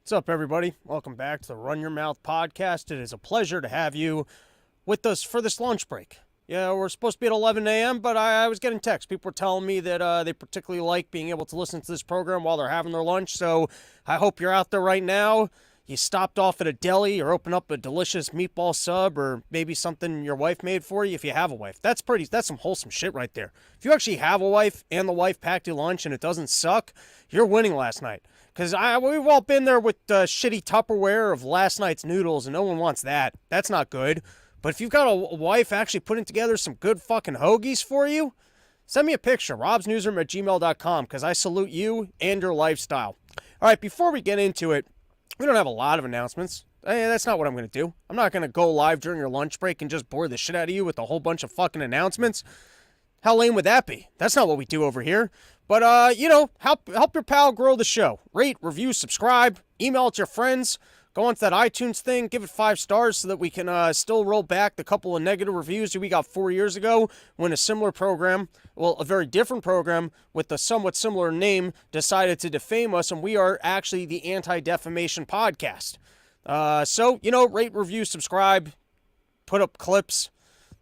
What's up, everybody? Welcome back to the Run Your Mouth podcast. It is a pleasure to have you with us for this lunch break. Yeah, we're supposed to be at 11 a.m., but I was getting texts. People were telling me that they particularly like being able to listen to this program while they're having their lunch, so I hope you're out there right now. You stopped off at a deli or opened up a delicious meatball sub or maybe something your wife made for you if you have a wife. That's some wholesome shit right there. If you actually have a wife and the wife packed you lunch and it doesn't suck, you're winning last night. Because we've all been there with shitty Tupperware of last night's noodles, and no one wants that. That's not good. But if you've got a wife actually putting together some good fucking hoagies for you, send me a picture, robsnewsroom@gmail.com, because I salute you and your lifestyle. All right, before we get into it, we don't have a lot of announcements. That's not what I'm going to do. I'm not going to go live during your lunch break and just bore the shit out of you with a whole bunch of fucking announcements. How lame would that be? That's not what we do over here. But, help your pal grow the show. Rate, review, subscribe, email it to your friends. Go onto that iTunes thing, give it 5 stars so that we can still roll back the couple of negative reviews that we got 4 years ago when a similar program, a very different program with a somewhat similar name, decided to defame us, and we are actually the anti-defamation podcast. Rate, review, subscribe, put up clips.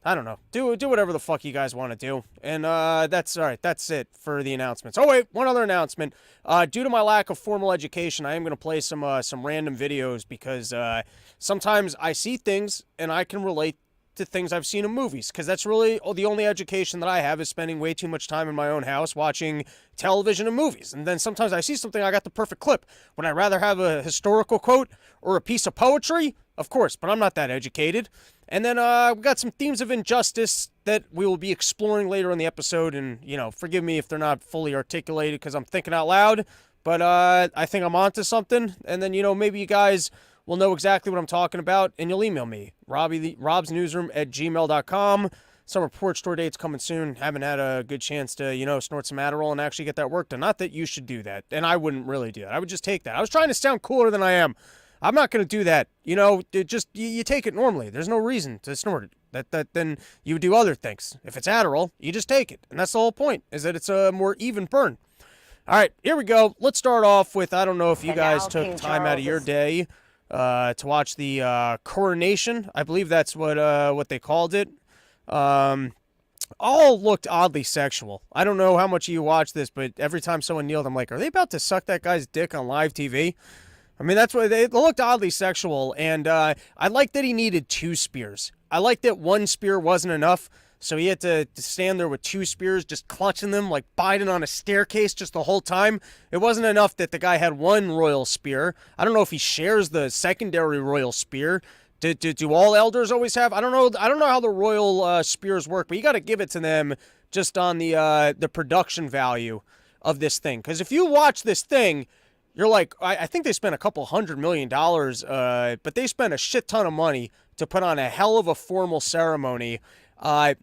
I don't know. Do whatever the fuck you guys want to do. And that's all right. That's it for the announcements. Oh, wait. One other announcement. Due to my lack of formal education, I am going to play some random videos because sometimes I see things and I can relate to things I've seen in movies. Because that's really the only education that I have is spending way too much time in my own house watching television and movies. And then sometimes I see something, I got the perfect clip. Would I rather have a historical quote or a piece of poetry? Of course, but I'm not that educated. And then we've got some themes of injustice that we will be exploring later in the episode. And, forgive me if they're not fully articulated because I'm thinking out loud. But I think I'm onto something. And then, maybe you guys will know exactly what I'm talking about. And you'll email me, robsnewsroom@gmail.com. Summer porch tour date's coming soon. Haven't had a good chance to, snort some Adderall and actually get that work done. Not that you should do that. And I wouldn't really do that. I would just take that. I was trying to sound cooler than I am. I'm not going to do that. You take it normally. There's no reason to snort it. Then you do other things. If it's Adderall, you just take it. And that's the whole point, is that it's a more even burn. All right, here we go. Let's start off with, I don't know if you guys took time out of your day to watch the Coronation. I believe that's what they called it. All looked oddly sexual. I don't know how much of you watched this, but every time someone kneeled, I'm like, are they about to suck that guy's dick on live TV? I mean, that's what they looked oddly sexual, and I like that he needed 2 spears. I like that 1 spear wasn't enough, so he had to stand there with 2 spears, just clutching them like Biden on a staircase just the whole time. It wasn't enough that the guy had 1 royal spear. I don't know if he shares the secondary royal spear. Do all elders always have? I don't know how the royal spears work, but you got to give it to them just on the production value of this thing. Because if you watch this thing, you're like, I think they spent $200 million, but they spent a shit ton of money to put on a hell of a formal ceremony. And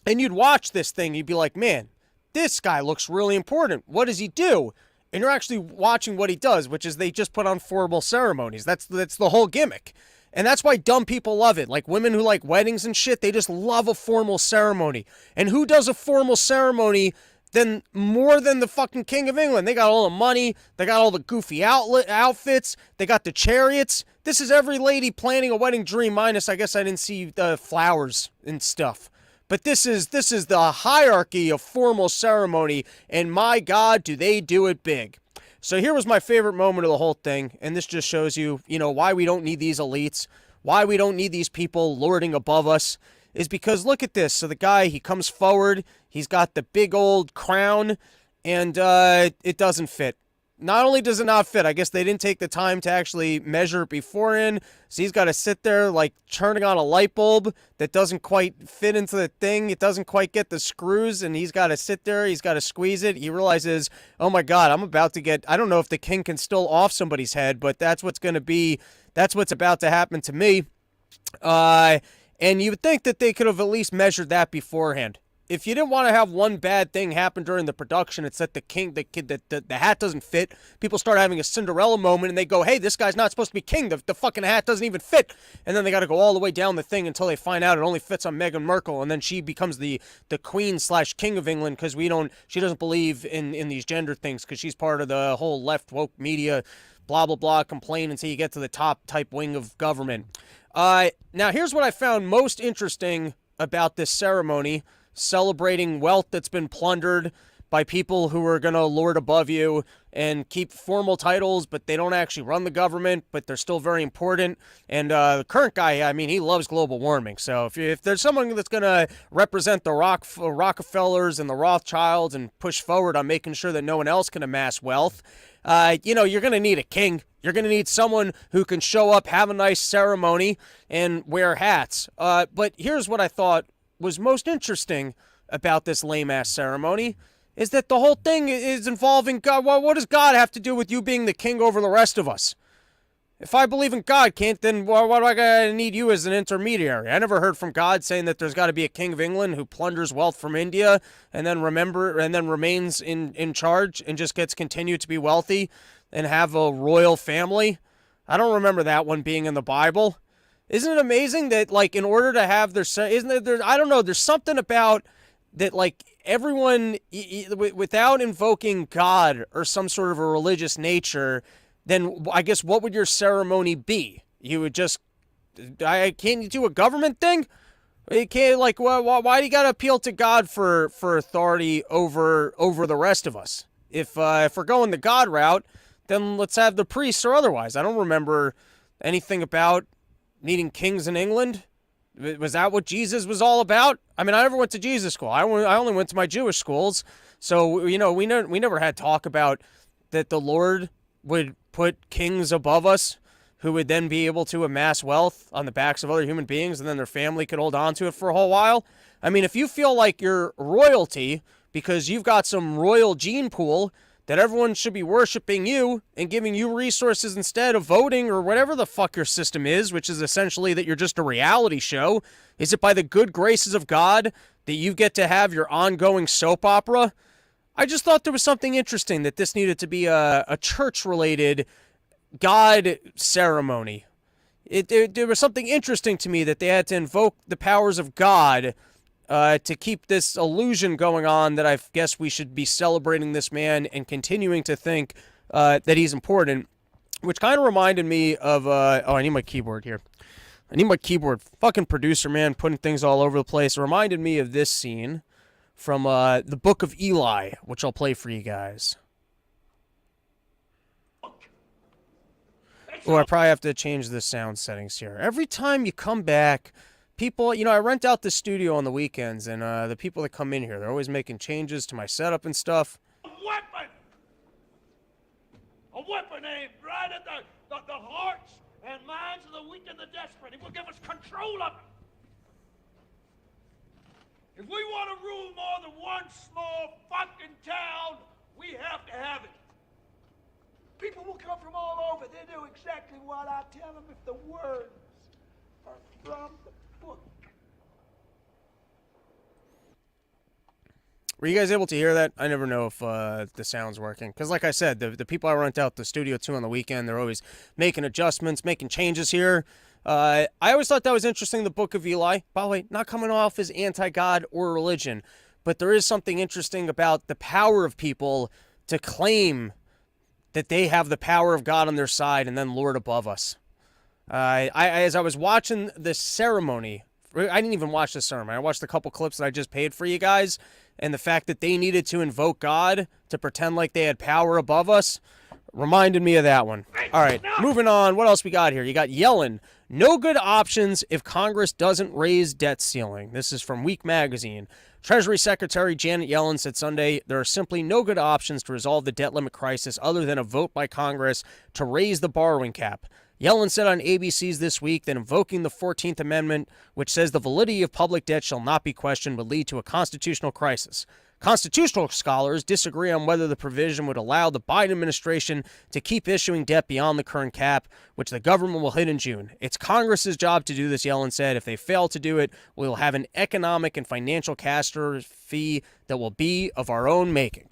you'd watch this thing, you'd be like, man, this guy looks really important. What does he do? And you're actually watching what he does, which is they just put on formal ceremonies. That's the whole gimmick. And that's why dumb people love it. Like women who like weddings and shit, they just love a formal ceremony. And who does a formal ceremony then more than the fucking King of England? They got all the money. They got all the goofy outfits. They got the chariots. This is every lady planning a wedding dream, minus I guess I didn't see the flowers and stuff. But this is the hierarchy of formal ceremony, and my God, do they do it big. So here was my favorite moment of the whole thing, and this just shows you, why we don't need these elites, why we don't need these people lording above us, is because look at this. So the guy, he comes forward, he's got the big old crown, and it doesn't fit. Not only does it not fit, I guess they didn't take the time to actually measure it beforehand, so he's got to sit there like turning on a light bulb that doesn't quite fit into the thing. It doesn't quite get the screws, and he's got to sit there, he's got to squeeze it. He realizes, oh my God, I'm about to get, I don't know if the king can still off somebody's head, but that's what's about to happen to me. And you would think that they could have at least measured that beforehand. If you didn't want to have one bad thing happen during the production, it's that the hat doesn't fit. People start having a Cinderella moment, and they go, hey, this guy's not supposed to be king. The fucking hat doesn't even fit. And then they got to go all the way down the thing until they find out it only fits on Meghan Markle, and then she becomes the queen/king of England because she doesn't believe in these gender things because she's part of the whole left woke media blah, blah, blah, complain until you get to the top type wing of government. Now, here's what I found most interesting about this ceremony, celebrating wealth that's been plundered by people who are going to lord above you and keep formal titles, but they don't actually run the government, but they're still very important. And the current guy, I mean, he loves global warming. So if there's someone that's going to represent the Rockefellers and the Rothschilds and push forward on making sure that no one else can amass wealth, you're going to need a king. You're going to need someone who can show up, have a nice ceremony, and wear hats. But here's what I thought was most interesting about this lame-ass ceremony, is that the whole thing is involving God. Well, what does God have to do with you being the king over the rest of us? If I believe in God, then why do I gotta need you as an intermediary? I never heard from God saying that there's got to be a king of England who plunders wealth from India and then remains in charge and just gets continued to be wealthy and have a royal family. I don't remember that one being in the Bible. Isn't it amazing that, like, in order to have there's something about that, like, everyone, without invoking God or some sort of a religious nature, then I guess what would your ceremony be? You would just, can't you do a government thing? You can't, like, why do you gotta appeal to God for authority over the rest of us? If we're going the God route, then let's have the priests or otherwise. I don't remember anything about needing kings in England. Was that what Jesus was all about? I mean, I never went to Jesus school. I only went to my Jewish schools. So, we never had talk about that the Lord would put kings above us who would then be able to amass wealth on the backs of other human beings, and then their family could hold on to it for a whole while. I mean, if you feel like you're royalty because you've got some royal gene pool, that everyone should be worshiping you and giving you resources instead of voting or whatever the fuck your system is, which is essentially that you're just a reality show. Is it by the good graces of God that you get to have your ongoing soap opera? I just thought there was something interesting, that this needed to be a church-related God ceremony. There was something interesting to me that they had to invoke the powers of God to keep this illusion going on that I guess we should be celebrating this man and continuing to think that he's important, which kind of reminded me of, I need my keyboard here. I need my keyboard. Fucking producer, man, putting things all over the place. It reminded me of this scene from the Book of Eli, which I'll play for you guys. Oh, I probably have to change the sound settings here. Every time you come back, people, I rent out the studio on the weekends, and the people that come in here, they're always making changes to my setup and stuff. A weapon aimed right at the hearts and minds of the weak and the desperate. It will give us control of it. If we want to rule more than one small fucking town, we have to have it. People will come from all over. They do exactly what I tell them if the words are from the book. Were you guys able to hear that? I never know if the sound's working. Because like I said, the people I rent out the studio to on the weekend, they're always making adjustments, making changes here. I always thought that was interesting, the Book of Eli. By the way, not coming off as anti-God or religion, but there is something interesting about the power of people to claim that they have the power of God on their side and then lord above us. As I was watching this ceremony, I didn't even watch the sermon. I watched a couple clips that I just paid for you guys, and the fact that they needed to invoke God to pretend like they had power above us reminded me of that one. All right, moving on. What else we got here? You got Yellen. No good options if Congress doesn't raise debt ceiling. This is from Week Magazine. Treasury Secretary Janet Yellen said Sunday there are simply no good options to resolve the debt limit crisis other than a vote by Congress to raise the borrowing cap. Yellen said on ABC's This Week that invoking the 14th Amendment, which says the validity of public debt shall not be questioned, would lead to a constitutional crisis. Constitutional scholars disagree on whether the provision would allow the Biden administration to keep issuing debt beyond the current cap, which the government will hit in June. It's Congress's job to do this, Yellen said. If they fail to do it, we will have an economic and financial catastrophe that will be of our own making.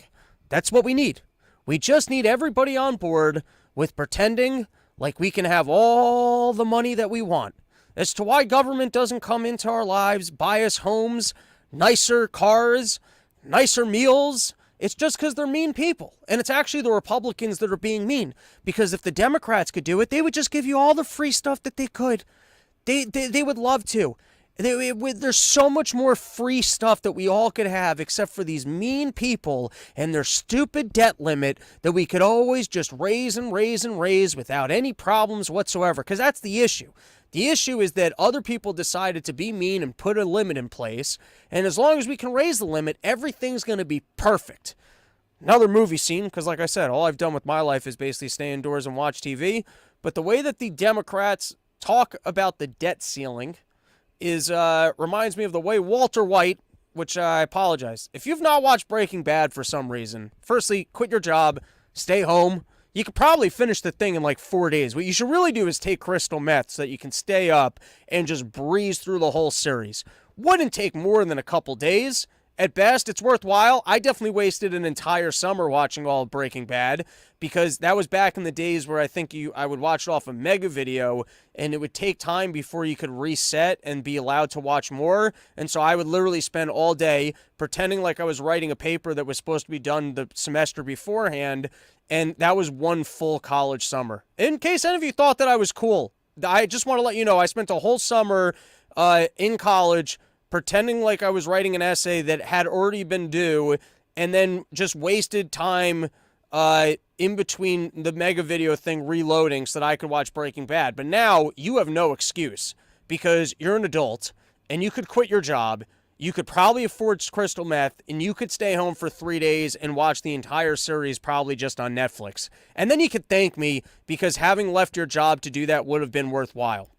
That's what we need. We just need everybody on board with pretending like we can have all the money that we want. As to why government doesn't come into our lives, buy us homes, nicer cars, nicer meals, It's just because they're mean people. And it's actually the Republicans that are being mean. Because if the Democrats could do it, they would just give you all the free stuff that they could. They would love to. There's so much more free stuff that we all could have except for these mean people and their stupid debt limit that we could always just raise and raise and raise without any problems whatsoever. Because that's the issue. The issue is that other people decided to be mean and put a limit in place, and as long as we can raise the limit, everything's going to be perfect. Another movie scene, because like I said, all I've done with my life is basically stay indoors and watch TV, but the way that the Democrats talk about the debt ceiling is reminds me of the way Walter White, which I apologize. If you've not watched Breaking Bad for some reason, firstly, quit your job, stay home. You could probably finish the thing in like 4 days. What you should really do is take crystal meth so that you can stay up and just breeze through the whole series. Wouldn't take more than a couple days. At best, it's worthwhile. I definitely wasted an entire summer watching all of Breaking Bad because that was back in the days where I would watch it off a Mega Video and it would take time before you could reset and be allowed to watch more. And so I would literally spend all day pretending like I was writing a paper that was supposed to be done the semester beforehand. And that was one full college summer. In case any of you thought that I was cool, I just want to let you know I spent a whole summer in college pretending like I was writing an essay that had already been due, and then just wasted time in between the Mega Video thing reloading so that I could watch Breaking Bad. But now you have no excuse because you're an adult and you could quit your job. You could probably afford crystal meth, and you could stay home for 3 days and watch the entire series probably just on Netflix. And then you could thank me because having left your job to do that would have been worthwhile.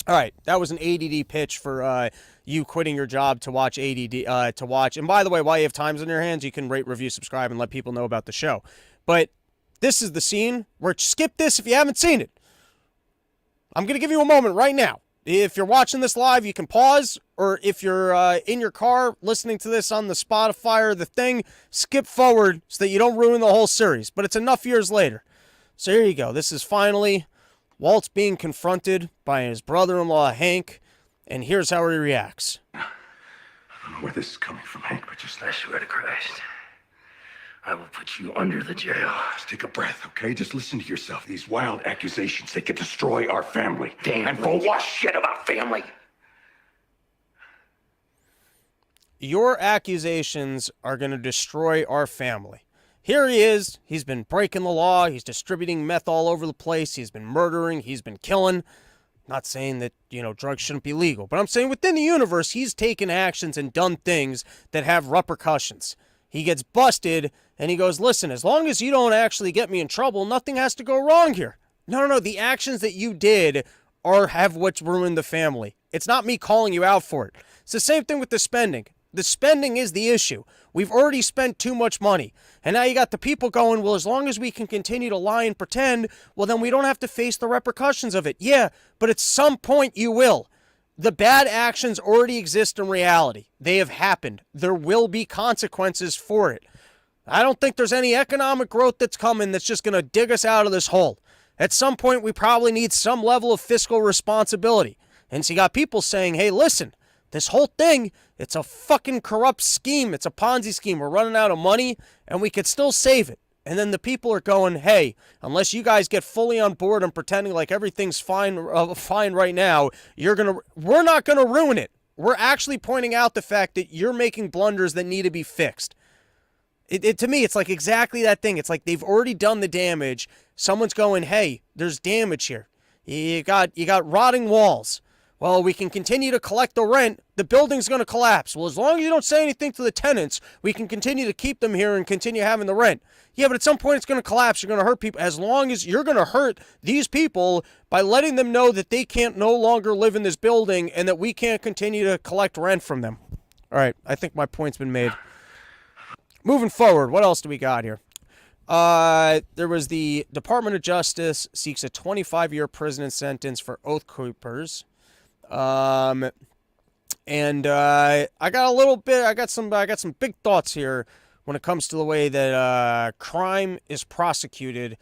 All right, that was an ADD pitch for you quitting your job to watch to watch. And by the way, while you have times on your hands, you can rate, review, subscribe, and let people know about the show. But this is the scene where skip this if you haven't seen it. I'm going to give you a moment right now. If you're watching this live, you can pause, or if you're in your car listening to this on the Spotify or the thing, skip forward so that you don't ruin the whole series. But it's enough years later. So here you go. This is finally Walt's being confronted by his brother-in-law, Hank, and here's how he reacts. I don't know where this is coming from, Hank, but just I swear to Christ, I will put you under the jail. just take a breath, okay? Just listen to yourself. These wild accusations, they could destroy our family. Damn, and don't for give what? a shit about family. Your accusations are going to destroy our family. Here he is. He's been breaking the law. He's distributing meth all over the place. He's been murdering. He's been killing. Not saying that, drugs shouldn't be legal, but I'm saying within the universe, he's taken actions and done things that have repercussions. He gets busted, and he goes, listen, as long as you don't actually get me in trouble, nothing has to go wrong here. No. The actions that you did have what's ruined the family. It's not me calling you out for it. It's the same thing with the spending. The spending is the issue. We've already spent too much money. And now you got the people going, well, as long as we can continue to lie and pretend, well, then we don't have to face the repercussions of it. Yeah, but at some point you will. The bad actions already exist in reality. They have happened. There will be consequences for it. I don't think there's any economic growth that's coming that's just going to dig us out of this hole. At some point, we probably need some level of fiscal responsibility. And so you got people saying, hey, listen, this whole thing, it's a fucking corrupt scheme. It's a Ponzi scheme. We're running out of money, and we could still save it. And then the people are going, hey, unless you guys get fully on board and pretending like everything's fine right now, we're not going to ruin it. We're actually pointing out the fact that you're making blunders that need to be fixed. To me, it's like exactly that thing. It's like they've already done the damage. Someone's going, hey, there's damage here. You got rotting walls. Well, we can continue to collect the rent. The building's going to collapse. Well, as long as you don't say anything to the tenants, we can continue to keep them here and continue having the rent. Yeah, but at some point it's going to collapse. You're going to hurt people. As long as you're going to hurt these people by letting them know that they can't no longer live in this building and that we can't continue to collect rent from them. All right, I think my point's been made. Moving forward, what else do we got here? There was the Department of Justice seeks a 25-year prison sentence for oath keepers. I got some big thoughts here when it comes to the way that crime is prosecuted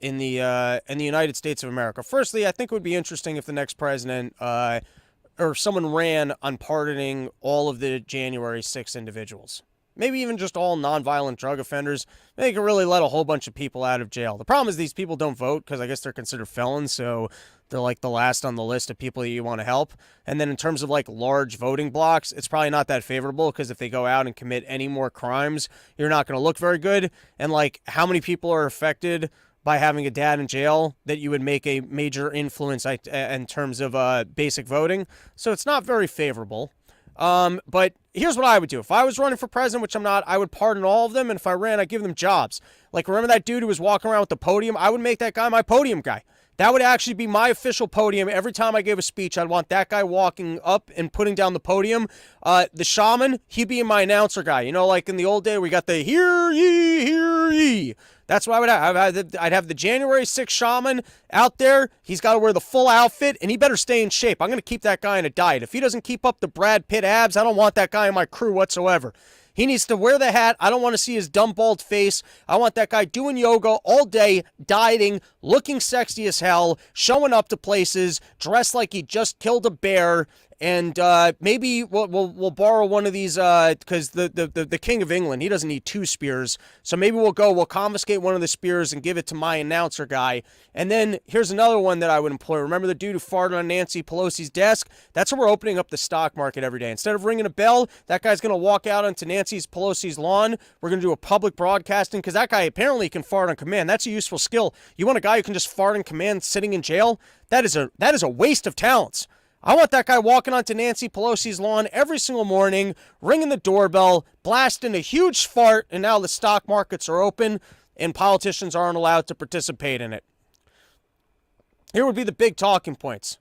in the United States of America. Firstly, I think it would be interesting if the next president or someone ran on pardoning all of the January 6th individuals. maybe even just all nonviolent drug offenders. They can really let a whole bunch of people out of jail. The problem is these people don't vote because I guess they're considered felons, so they're like the last on the list of people that you want to help. And then in terms of like large voting blocks, it's probably not that favorable because if they go out and commit any more crimes, you're not going to look very good. And like how many people are affected by having a dad in jail that you would make a major influence in terms of basic voting. So it's not very favorable. But here's what I would do. If I was running for president, which I'm not, I would pardon all of them. And if I ran, I'd give them jobs. Like, remember that dude who was walking around with the podium? I would make that guy my podium guy. That would actually be my official podium. Every time I gave a speech, I'd want that guy walking up and putting down the podium. The shaman, he'd be my announcer guy. You know, like in the old day, we got the hear ye, hear ye. That's what I would have. I'd have the January 6th shaman out there. He's got to wear the full outfit, and he better stay in shape. I'm going to keep that guy in a diet. If he doesn't keep up the Brad Pitt abs, I don't want that guy in my crew whatsoever. He needs to wear the hat. I don't want to see his dumb, bald face. I want that guy doing yoga all day, dieting, looking sexy as hell, showing up to places, dressed like he just killed a bear. And maybe we'll borrow one of these because the King of England, he doesn't need 2 spears. So maybe we'll confiscate one of the spears and give it to my announcer guy. And then here's another one that I would employ. Remember the dude who farted on Nancy Pelosi's desk? That's how we're opening up the stock market every day. Instead of ringing a bell, that guy's going to walk out onto Nancy Pelosi's lawn. We're going to do a public broadcasting because that guy apparently can fart on command. That's a useful skill. You want a guy who can just fart on command sitting in jail? That is a waste of talents. I want that guy walking onto Nancy Pelosi's lawn every single morning, ringing the doorbell, blasting a huge fart, and now the stock markets are open and politicians aren't allowed to participate in it. Here would be the big talking points.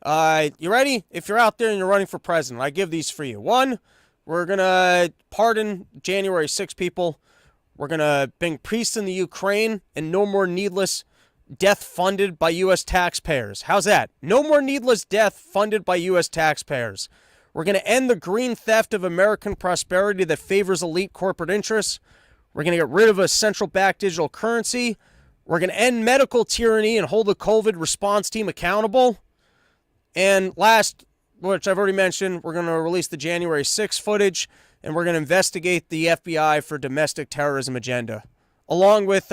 You ready? If you're out there and you're running for president, I give these for you. 1, we're going to pardon January 6 people. We're going to bring peace in the Ukraine and no more needless death funded by U.S. taxpayers. How's that? No more needless death funded by U.S. taxpayers. We're going to end the green theft of American prosperity that favors elite corporate interests. We're going to get rid of a central bank digital currency. We're going to end medical tyranny and hold the COVID response team accountable. And last, which I've already mentioned, we're going to release the January 6th footage, and we're going to investigate the FBI for domestic terrorism agenda, along with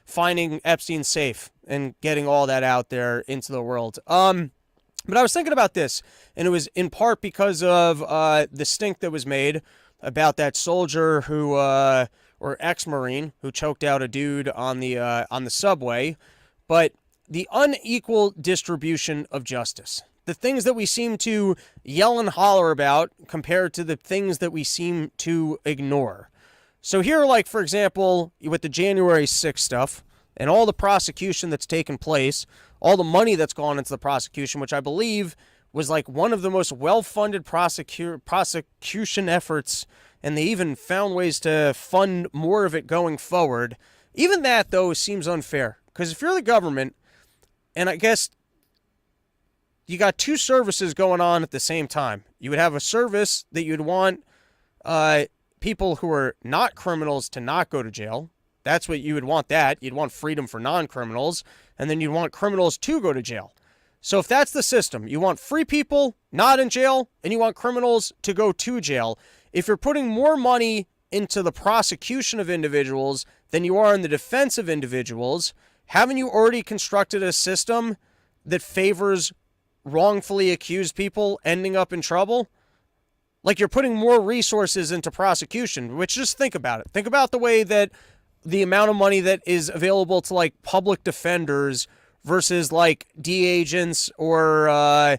finding Epstein safe and getting all that out there into the world. But I was thinking about this, and it was in part because of the stink that was made about that soldier who, or ex-Marine, who choked out a dude on the subway, but the unequal distribution of justice. The things that we seem to yell and holler about compared to the things that we seem to ignore. So here, like, for example, with the January 6th stuff and all the prosecution that's taken place, all the money that's gone into the prosecution, which I believe was like one of the most well-funded prosecution efforts, and they even found ways to fund more of it going forward. Even that, though, seems unfair. Because if you're the government, and I guess you got 2 services going on at the same time. You would have a service that you'd want people who are not criminals to not go to jail. That's what you would want that. You'd want freedom for non-criminals, and then you'd want criminals to go to jail. So if that's the system, you want free people not in jail, and you want criminals to go to jail. If you're putting more money into the prosecution of individuals than you are in the defense of individuals, haven't you already constructed a system that favors wrongfully accused people ending up in trouble? Like, you're putting more resources into prosecution, which, just think about it. Think about the way that the amount of money that is available to, like, public defenders versus, like, DA agents or,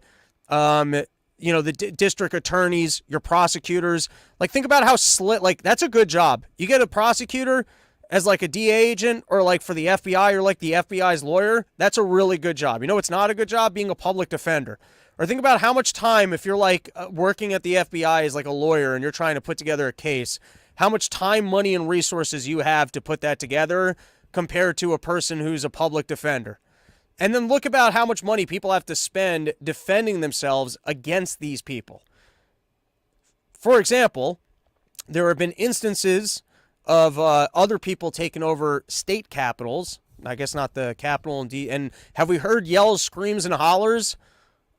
the district attorneys, your prosecutors. Like, think about how like, that's a good job. You get a prosecutor as, like, a DA agent or, like, for the FBI or, like, the FBI's lawyer. That's a really good job. You know what's not a good job? Being a public defender. Or think about how much time, if you're like working at the FBI as like a lawyer and you're trying to put together a case, how much time, money, and resources you have to put that together compared to a person who's a public defender. And then look about how much money people have to spend defending themselves against these people. For example, there have been instances of other people taking over state capitals. I guess not the capital. And have we heard yells, screams, and hollers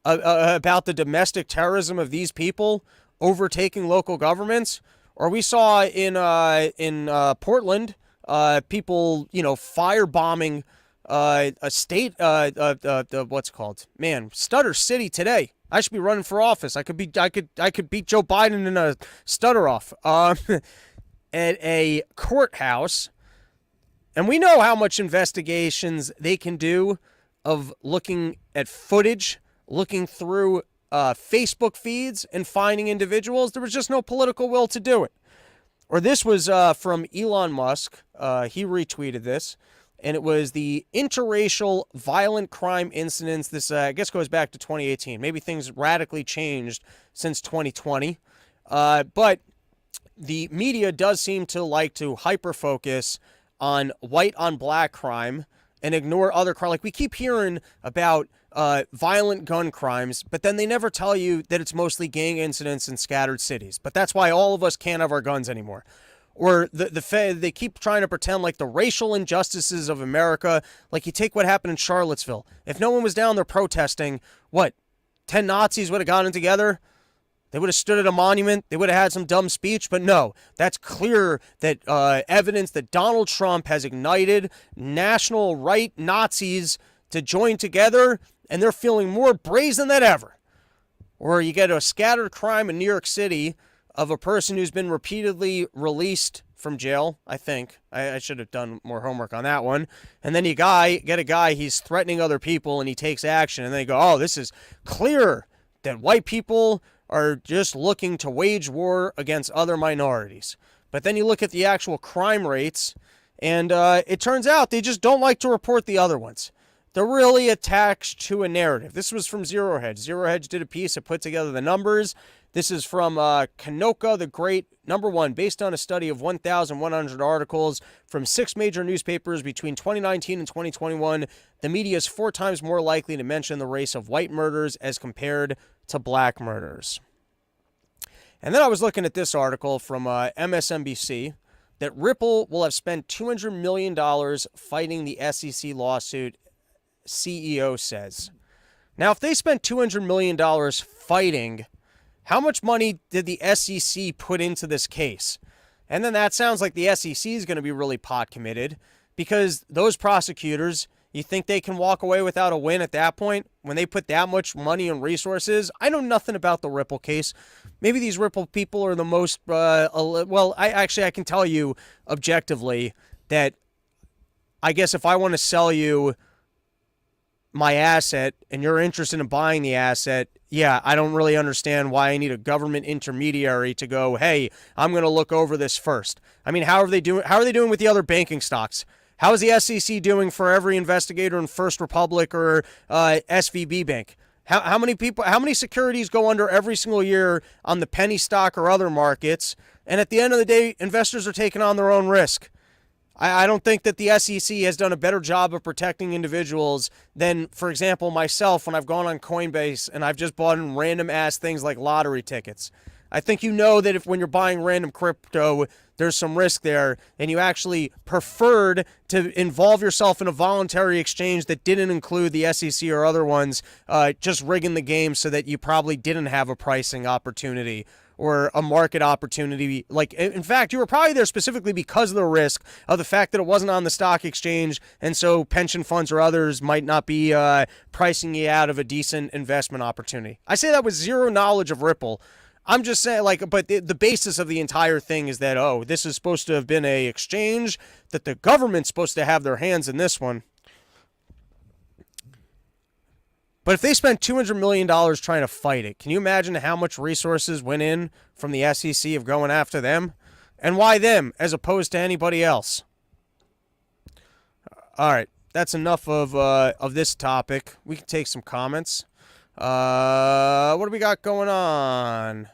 about the domestic terrorism of these people overtaking local governments? Or we saw in Portland, people, firebombing a state, what's it called? Man, Stutter City today. I should be running for office. I could beat Joe Biden in a stutter off at a courthouse. And we know how much investigations they can do of looking at footage, looking through Facebook feeds and finding individuals. There was just no political will to do it. Or this was from Elon Musk. He retweeted this. And it was the interracial violent crime incidents. This, I guess, goes back to 2018. Maybe things radically changed since 2020. But the media does seem to like to hyper-focus on white on black crime and ignore other crime. Like, we keep hearing about violent gun crimes, but then they never tell you that it's mostly gang incidents in scattered cities. But that's why all of us can't have our guns anymore. Or they keep trying to pretend like the racial injustices of America, like you take what happened in Charlottesville. If no one was down there protesting, 10 Nazis would have gotten together? They would have stood at a monument. They would have had some dumb speech. But no, that's clear that evidence that Donald Trump has ignited national right Nazis to join together, and they're feeling more brazen than ever. Or you get a scattered crime in New York City of a person who's been repeatedly released from jail, I think. I should have done more homework on that one. And then get a guy, he's threatening other people, and he takes action. And they go, oh, this is clear that white people are just looking to wage war against other minorities. But then you look at the actual crime rates, and it turns out they just don't like to report the other ones. They're really attached to a narrative. This was from Zero Hedge. Zero Hedge did a piece that put together the numbers. This is from Kanoka the Great, #1, based on a study of 1,100 articles from 6 major newspapers between 2019 and 2021. The media is 4 times more likely to mention the race of white murders as compared to black murders. And then I was looking at this article from MSNBC that Ripple will have spent $200 million fighting the SEC lawsuit, CEO says. Now, if they spent $200 million fighting, how much money did the SEC put into this case? And then that sounds like the SEC is going to be really pot committed, because those prosecutors, you think they can walk away without a win at that point when they put that much money and resources? I know nothing about the Ripple case. Maybe these Ripple people are the most, I can tell you objectively that I guess if I want to sell you my asset and you're interested in buying the asset, yeah, I don't really understand why I need a government intermediary to go, hey, I'm going to look over this first. I mean, how are they doing with the other banking stocks? How is the SEC doing for every investigator in First Republic or SVB Bank? How many securities go under every single year on the penny stock or other markets? And at the end of the day, investors are taking on their own risk. I don't think that the SEC has done a better job of protecting individuals than, for example, myself when I've gone on Coinbase and I've just bought in random ass things like lottery tickets. I think you know that if when you're buying random crypto, there's some risk there, and you actually preferred to involve yourself in a voluntary exchange that didn't include the SEC or other ones, just rigging the game so that you probably didn't have a pricing opportunity or a market opportunity. Like, in fact, you were probably there specifically because of the risk of the fact that it wasn't on the stock exchange, and so pension funds or others might not be pricing you out of a decent investment opportunity. I say that with zero knowledge of Ripple. I'm just saying, but the basis of the entire thing is that, this is supposed to have been a exchange, that the government's supposed to have their hands in this one. But if they spent $200 million trying to fight it, can you imagine how much resources went in from the SEC of going after them? And why them as opposed to anybody else? All right, that's enough of this topic. We can take some comments. What do we got going on?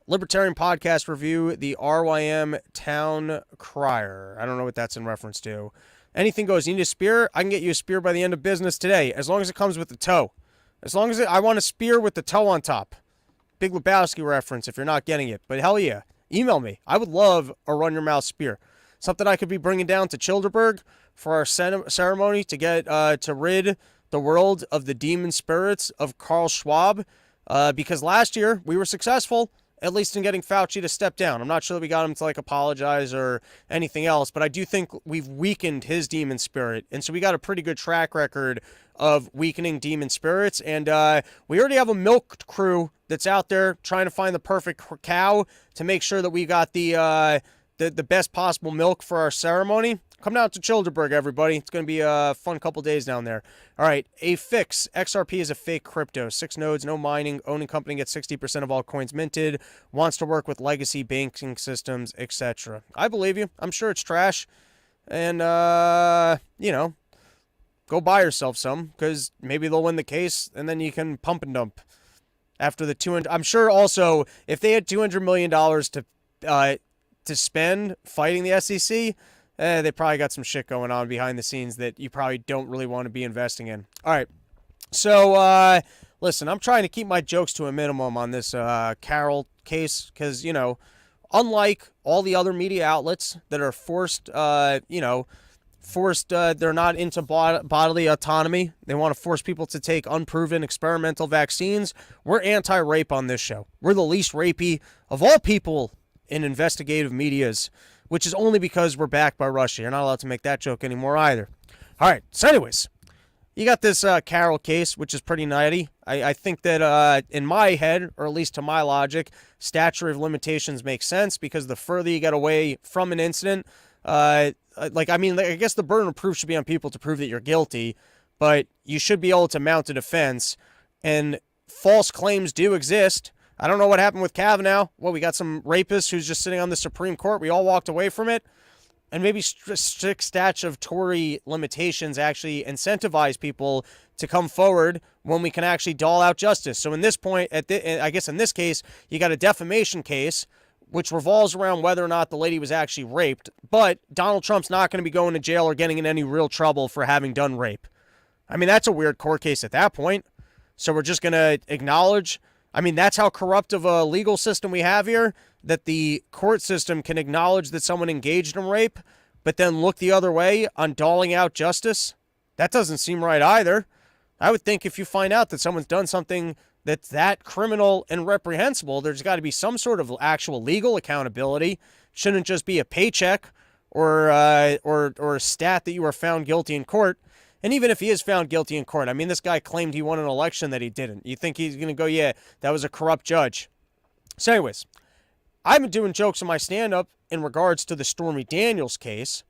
Libertarian Podcast Review, the RYM Town Crier. I don't know what that's in reference to. Anything goes. You need a spear? I can get you a spear by the end of business today, as long as it comes with the toe. As long as I want a spear with the toe on top. Big Lebowski reference if you're not getting it. But hell yeah, email me. I would love a run-your-mouth spear. Something I could be bringing down to Childerberg for our ceremony to get to rid the world of the demon spirits of Carl Schwab. Because last year we were successful at least in getting Fauci to step down. I'm not sure that we got him to like apologize or anything else, but I do think we've weakened his demon spirit. And so we got a pretty good track record of weakening demon spirits. And we already have a milk crew that's out there trying to find the perfect cow to make sure that we got the best possible milk for our ceremony. Come down to Childerberg, everybody. It's going to be a fun couple days down there. All right, a fix. XRP is a fake crypto. 6 nodes, no mining. Owning company gets 60% of all coins minted. Wants to work with legacy banking systems, etc. I believe you. I'm sure it's trash. And, you know, go buy yourself some, because maybe they'll win the case, and then you can pump and dump. After the 200... I'm sure also, if they had $200 million to spend fighting the SEC... they probably got some shit going on behind the scenes that you probably don't really want to be investing in. All right. So, listen, I'm trying to keep my jokes to a minimum on this Carol case because, you know, unlike all the other media outlets that are forced, they're not into bodily autonomy. They want to force people to take unproven experimental vaccines. We're anti-rape on this show. We're the least rapey of all people in investigative medias, which is only because we're backed by Russia. You're not allowed to make that joke anymore either. All right, so anyways, you got this Carol case, which is pretty nutty. I think that in my head, or at least to my logic, statute of limitations makes sense because the further you get away from an incident, I guess the burden of proof should be on people to prove that you're guilty, but you should be able to mount a defense, and false claims do exist. I don't know what happened with Kavanaugh. Well, we got some rapist who's just sitting on the Supreme Court. We all walked away from it. And maybe strict statutory limitations actually incentivize people to come forward when we can actually dole out justice. So in this point, I guess in this case, you got a defamation case, which revolves around whether or not the lady was actually raped. But Donald Trump's not going to be going to jail or getting in any real trouble for having done rape. I mean, that's a weird court case at that point. So we're just going to acknowledge... I mean, that's how corrupt of a legal system we have here, that the court system can acknowledge that someone engaged in rape, but then look the other way on doling out justice. That doesn't seem right either. I would think if you find out that someone's done something that's that criminal and reprehensible, there's got to be some sort of actual legal accountability. Shouldn't just be a paycheck or a stat that you were found guilty in court. And even if he is found guilty in court, I mean, this guy claimed he won an election that he didn't. You think he's going to go, yeah, that was a corrupt judge. So anyways, I've been doing jokes in my stand-up in regards to the Stormy Daniels case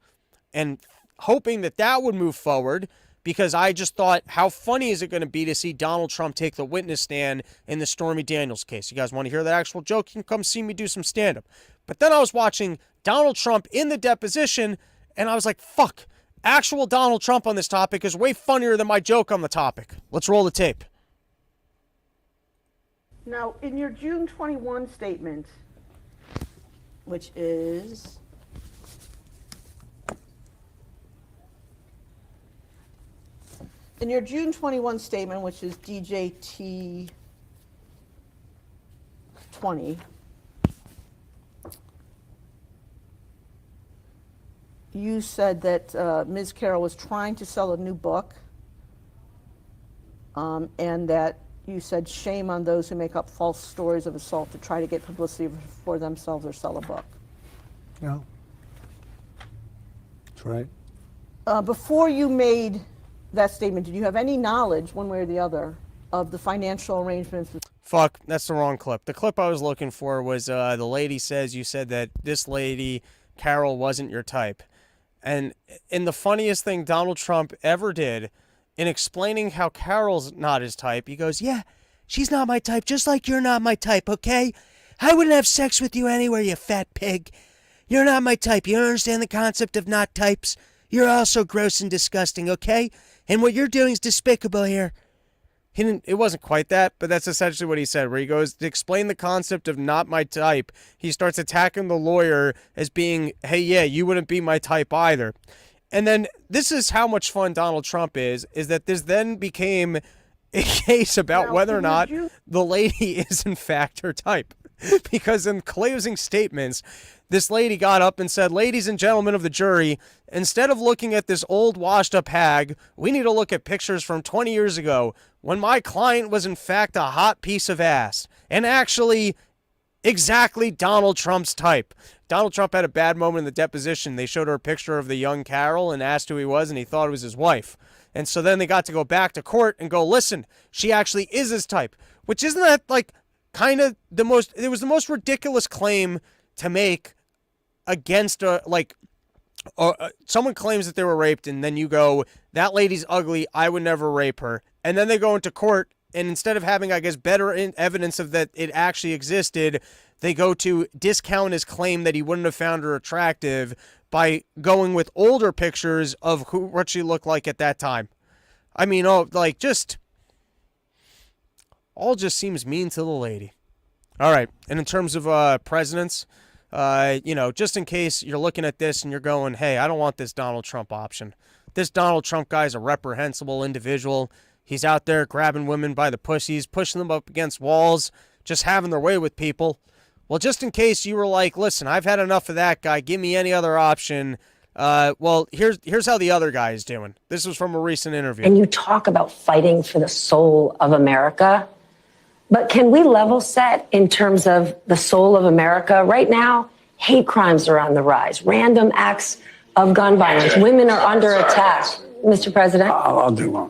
and hoping that that would move forward because I just thought, how funny is it going to be to see Donald Trump take the witness stand in the Stormy Daniels case? You guys want to hear that actual joke? You can come see me do some stand-up. But then I was watching Donald Trump in the deposition, and I was like, fuck. Actual Donald Trump on this topic is way funnier than my joke on the topic. Let's roll the tape. Now, in your June 21 statement, which is DJT 20, you said that Ms. Carroll was trying to sell a new book, and that you said shame on those who make up false stories of assault to try to get publicity for themselves or sell a book. Yeah. That's right. Before you made that statement, did you have any knowledge, one way or the other, of the financial arrangements? Fuck, that's the wrong clip. The clip I was looking for was the lady says you said that this lady, Carol, wasn't your type. And the funniest thing Donald Trump ever did in explaining how Carol's not his type, he goes, yeah, she's not my type, just like you're not my type, okay? I wouldn't have sex with you anywhere, you fat pig. You're not my type. You don't understand the concept of not types. You're also gross and disgusting, okay? And what you're doing is despicable here. It wasn't quite that, but that's essentially what he said, where he goes, to explain the concept of not my type, he starts attacking the lawyer as being, hey, yeah, you wouldn't be my type either. And then this is how much fun Donald Trump is that this then became a case about whether or not the lady is in fact her type. Because in closing statements, this lady got up and said, ladies and gentlemen of the jury, instead of looking at this old washed-up hag, we need to look at pictures from 20 years ago when my client was in fact a hot piece of ass and actually Exactly Donald Trump's type. Donald Trump had a bad moment in the deposition. They showed her a picture of the young Carol and asked who he was, and he thought it was his wife. And so then they got to go back to court and go, listen, she actually is his type. Which isn't that, like, kind of the most, it was the most ridiculous claim to make against someone claims that they were raped, and then you go, that lady's ugly, I would never rape her. And then they go into court, and instead of having, I guess, better evidence of that it actually existed, they go to discount his claim that he wouldn't have found her attractive by going with older pictures of what she looked like at that time. I mean, all just seems mean to the lady. All right, and in terms of presidents, just in case you're looking at this and you're going, hey, I don't want this Donald Trump option. This Donald Trump guy's a reprehensible individual. He's out there grabbing women by the pussies, pushing them up against walls, just having their way with people. Well, just in case you were like, listen, I've had enough of that guy. Give me any other option. Here's how the other guy is doing. This was from a recent interview. And you talk about fighting for the soul of America. But can we level set in terms of the soul of America? Right now, hate crimes are on the rise. Random acts of gun violence. Women are under attack. Mr. President? I'll do one.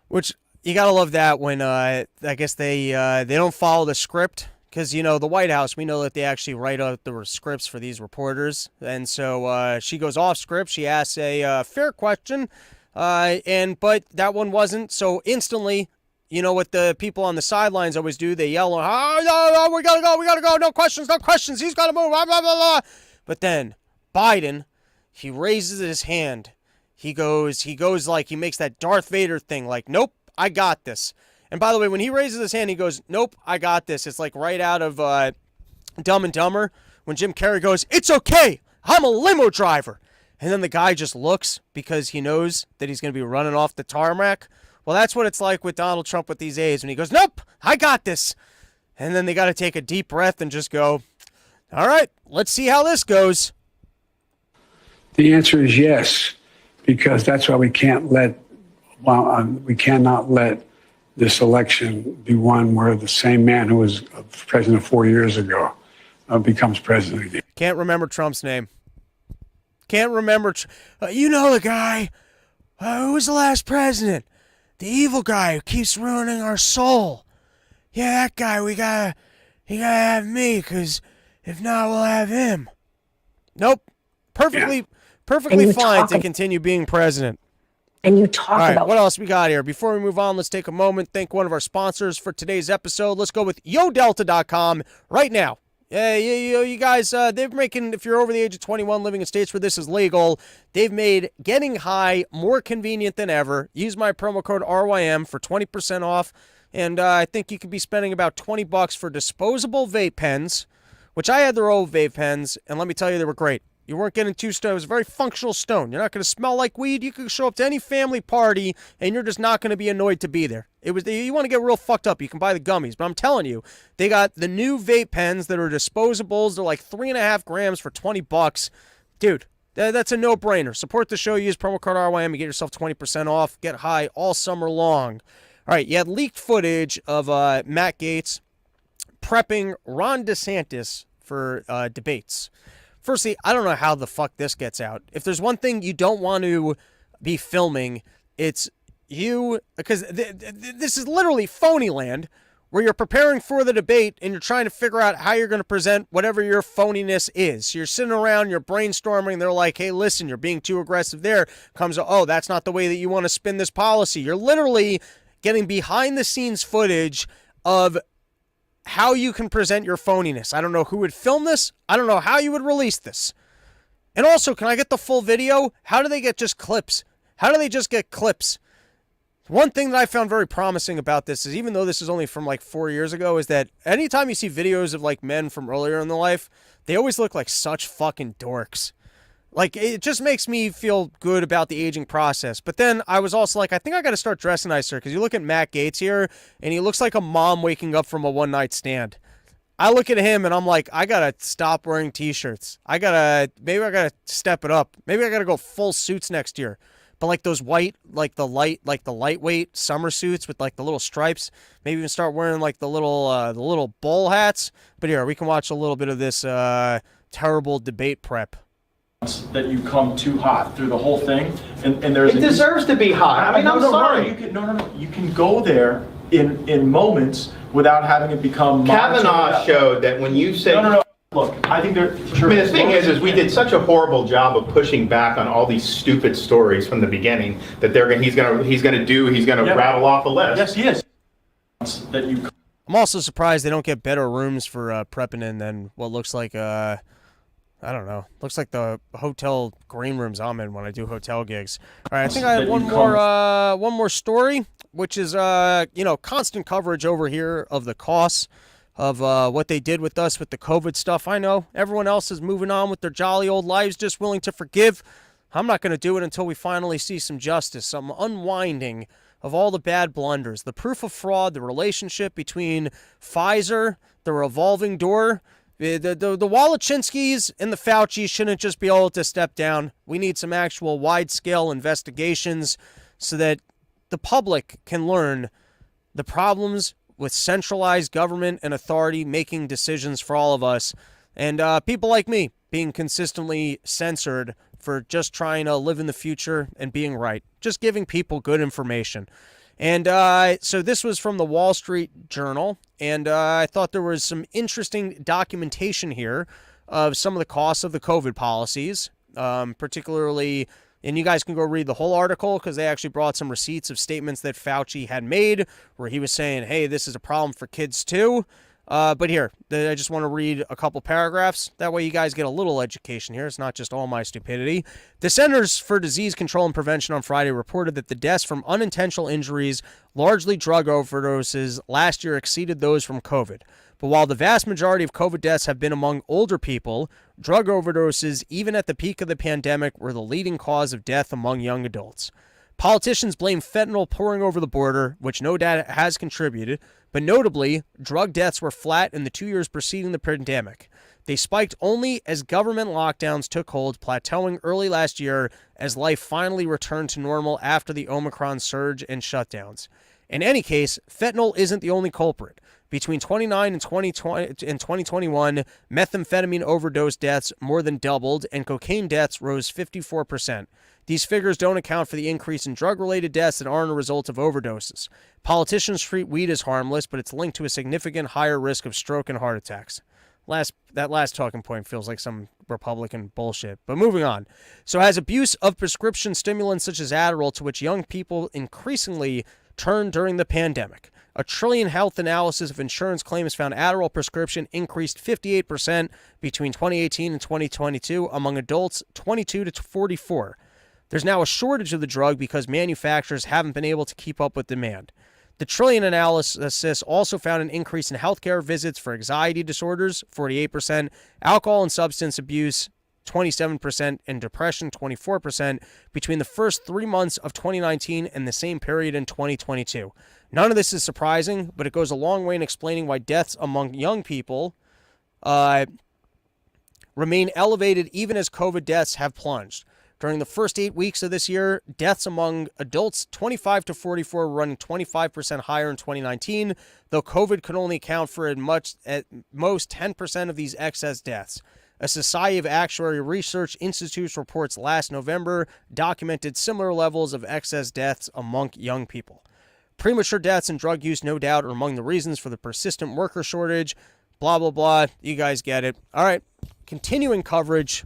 Which, you gotta love that when, I guess they don't follow the script. Because, the White House, we know that they actually write out the scripts for these reporters. And so she goes off script. She asks a fair question. But that one wasn't. So instantly, what the people on the sidelines always do? They yell, oh, no, we gotta go. No questions. He's gotta move. Blah, blah, blah, blah. But then Biden, he raises his hand. He makes that Darth Vader thing, like, nope, I got this. And by the way, when he raises his hand, he goes, nope, I got this. It's like right out of Dumb and Dumber when Jim Carrey goes, it's okay, I'm a limo driver. And then the guy just looks because he knows that he's going to be running off the tarmac. Well, that's what it's like with Donald Trump with these aides when he goes, nope, I got this. And then they got to take a deep breath and just go, all right, let's see how this goes. The answer is yes, because that's why we cannot let this election be one where the same man who was president 4 years ago becomes president again. Can't remember Trump's name. Can't remember. The guy. Who was the last president? The evil guy who keeps ruining our soul. Yeah, that guy. He gotta have me, because if not, we'll have him. Nope. Perfectly fine to continue being president. And you talk All right, about... what else we got here? Before we move on, let's take a moment, thank one of our sponsors for today's episode. Let's go with YoDelta.com right now. You guys, they're making, if you're over the age of 21 living in states where this is legal, they've made getting high more convenient than ever. Use my promo code RYM for 20% off, and I think you could be spending about $20 for disposable vape pens, which I had their old vape pens, and let me tell you, they were great. You weren't getting too stoned. It was a very functional stone. You're not going to smell like weed. You could show up to any family party, and you're just not going to be annoyed to be there. You want to get real fucked up, you can buy the gummies. But I'm telling you, they got the new vape pens that are disposables. They're like 3.5 grams for $20. Dude, that's a no-brainer. Support the show. Use promo code RYM. You get yourself 20% off. Get high all summer long. All right, you had leaked footage of Matt Gaetz prepping Ron DeSantis for debates. Firstly, I don't know how the fuck this gets out. If there's one thing you don't want to be filming, it's you, because this is literally phony land, where you're preparing for the debate and you're trying to figure out how you're going to present whatever your phoniness is. So you're sitting around, you're brainstorming, they're like, hey, listen, you're being too aggressive there. Comes, oh, that's not the way that you want to spin this policy. You're literally getting behind-the-scenes footage of how you can present your phoniness. I don't know who would film this. I don't know how you would release this. And also, can I get the full video? How do they get just clips? How do they just get clips? One thing that I found very promising about this is, even though this is only from like 4 years ago, is that anytime you see videos of like men from earlier in their life, they always look like such fucking dorks. Like, it just makes me feel good about the aging process. But then I was also like, I think I got to start dressing nicer, because you look at Matt Gaetz here, and he looks like a mom waking up from a one-night stand. I look at him, and I'm like, I got to stop wearing T-shirts. Maybe I got to step it up. Maybe I got to go full suits next year. But like those white, like the lightweight summer suits with like the little stripes. Maybe even start wearing like the little bowl hats. But here, we can watch a little bit of this terrible debate prep. That you come too hot through the whole thing, and there's it deserves to be hot. I mean, I'm sorry. You can go there in moments without having it become. Kavanaugh showed that when you say no. Look, I think there. I mean, the thing is we did such a horrible job of pushing back on all these stupid stories from the beginning that he's gonna rattle off a list. Yes, he is. That you. I'm also surprised they don't get better rooms for prepping in than what looks like I don't know. Looks like the hotel green rooms I'm in when I do hotel gigs. All right, I think I have one more story, which is constant coverage over here of the costs of what they did with us with the COVID stuff. I know everyone else is moving on with their jolly old lives, just willing to forgive. I'm not going to do it until we finally see some justice, some unwinding of all the bad blunders, the proof of fraud, the relationship between Pfizer, the revolving door. The Walachinskys and the Faucis shouldn't just be able to step down. We need some actual wide-scale investigations so that the public can learn the problems with centralized government and authority making decisions for all of us, and people like me being consistently censored for just trying to live in the future and being right, just giving people good information. And so this was from the Wall Street Journal, and I thought there was some interesting documentation here of some of the costs of the COVID policies, particularly, and you guys can go read the whole article because they actually brought some receipts of statements that Fauci had made where he was saying, hey, this is a problem for kids too. But here, I just want to read a couple paragraphs. That way you guys get a little education here. It's not just all my stupidity. The Centers for Disease Control and Prevention on Friday reported that the deaths from unintentional injuries, largely drug overdoses, last year exceeded those from COVID. But while the vast majority of COVID deaths have been among older people, drug overdoses, even at the peak of the pandemic, were the leading cause of death among young adults. Politicians blame fentanyl pouring over the border, which no doubt has contributed, but notably, drug deaths were flat in the 2 years preceding the pandemic. They spiked only as government lockdowns took hold, plateauing early last year as life finally returned to normal after the Omicron surge and shutdowns. In any case, fentanyl isn't the only culprit. Between 2019 and 2021, methamphetamine overdose deaths more than doubled, and cocaine deaths rose 54%. These figures don't account for the increase in drug-related deaths that aren't a result of overdoses. Politicians treat weed as harmless, but it's linked to a significant higher risk of stroke and heart attacks. That last talking point feels like some Republican bullshit. But moving on. So has abuse of prescription stimulants such as Adderall, to which young people increasingly turned during the pandemic. A Trillion Health analysis of insurance claims found Adderall prescription increased 58% between 2018 and 2022 among adults 22 to 44. There's now a shortage of the drug because manufacturers haven't been able to keep up with demand. The Trillion analysis also found an increase in healthcare visits for anxiety disorders, 48%, alcohol and substance abuse, 27%, and depression, 24%, between the first 3 months of 2019 and the same period in 2022. None of this is surprising, but it goes a long way in explaining why deaths among young people remain elevated even as COVID deaths have plunged. During the first 8 weeks of this year, deaths among adults 25 to 44 were running 25% higher in 2019, though COVID could only account for at most 10% of these excess deaths. A Society of Actuary Research Institutes reports last November documented similar levels of excess deaths among young people. Premature deaths and drug use, no doubt, are among the reasons for the persistent worker shortage. Blah, blah, blah. You guys get it. All right. Continuing coverage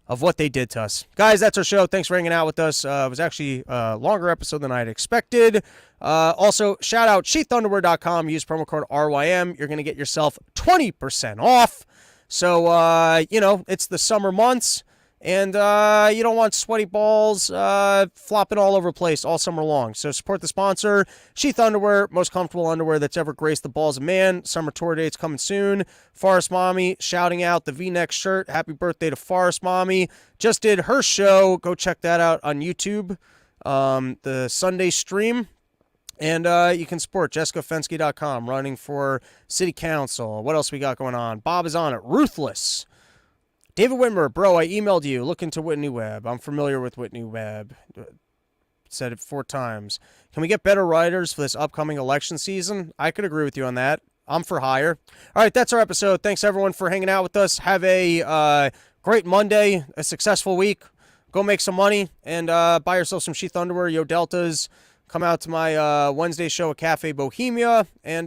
of what they did to us. Guys, that's our show. Thanks for hanging out with us. It was actually a longer episode than I had expected. Also, shout out sheathunderwear.com. Use promo code RYM. You're going to get yourself 20% off. So, it's the summer months, and you don't want sweaty balls flopping all over the place all summer long. So support the sponsor, Sheath Underwear, most comfortable underwear that's ever graced the balls of man. Summer tour dates coming soon. Forest Mommy shouting out the V-neck shirt. Happy birthday to Forest Mommy. Just did her show. Go check that out on YouTube, the Sunday stream. And you can support JessicaFensky.com, running for city council. What else we got going on? Bob is on it. Ruthless. David Whitmer, bro, I emailed you. Look into Whitney Webb. I'm familiar with Whitney Webb. said it 4 times. Can we get better writers for this upcoming election season? I could agree with you on that. I'm for hire. All right, that's our episode. Thanks, everyone, for hanging out with us. Have a great Monday, a successful week. Go make some money and buy yourself some sheath underwear, Yo Deltas. Come out to my Wednesday show at Cafe Bohemia. And